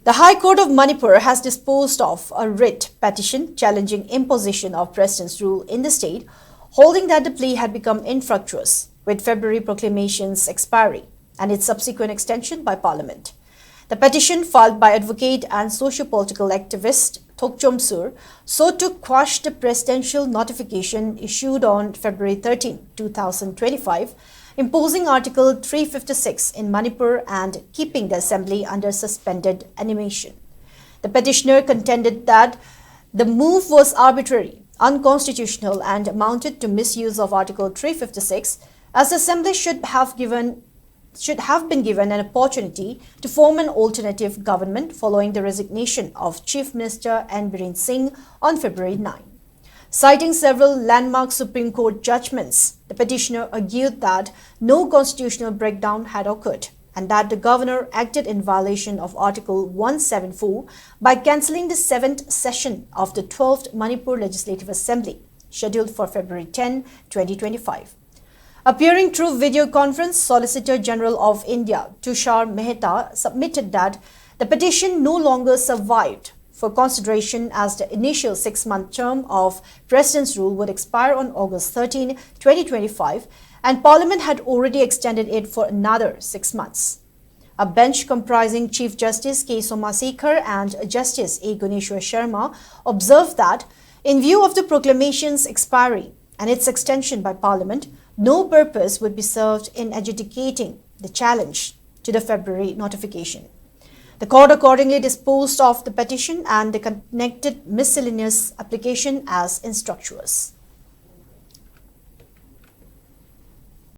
The High Court of Manipur has disposed of a writ petition challenging imposition of President's rule in the state, holding that the plea had become infructuous with February proclamation's expiry and its subsequent extension by Parliament. The petition, filed by advocate and socio-political activist Thokchom Sur, sought to quash the presidential notification issued on February 13, 2025, imposing Article 356 in Manipur and keeping the assembly under suspended animation. The petitioner contended that the move was arbitrary, unconstitutional and amounted to misuse of Article 356, as the assembly should have been given an opportunity to form an alternative government following the resignation of Chief Minister N. Biren Singh on February 9. Citing several landmark Supreme Court judgments, the petitioner argued that no constitutional breakdown had occurred and that the governor acted in violation of Article 174 by cancelling the 7th session of the 12th Manipur Legislative Assembly, scheduled for February 10, 2025. Appearing through video conference, Solicitor General of India Tushar Mehta submitted that the petition no longer survived for consideration as the initial 6-month term of President's rule would expire on August 13, 2025, and Parliament had already extended it for another 6 months. A bench comprising Chief Justice K. Somasekhar and Justice A. Guneshwar Sharma observed that, in view of the proclamation's expiry and its extension by Parliament, no purpose would be served in adjudicating the challenge to the February notification. The court accordingly disposed of the petition and the connected miscellaneous application as infructuous.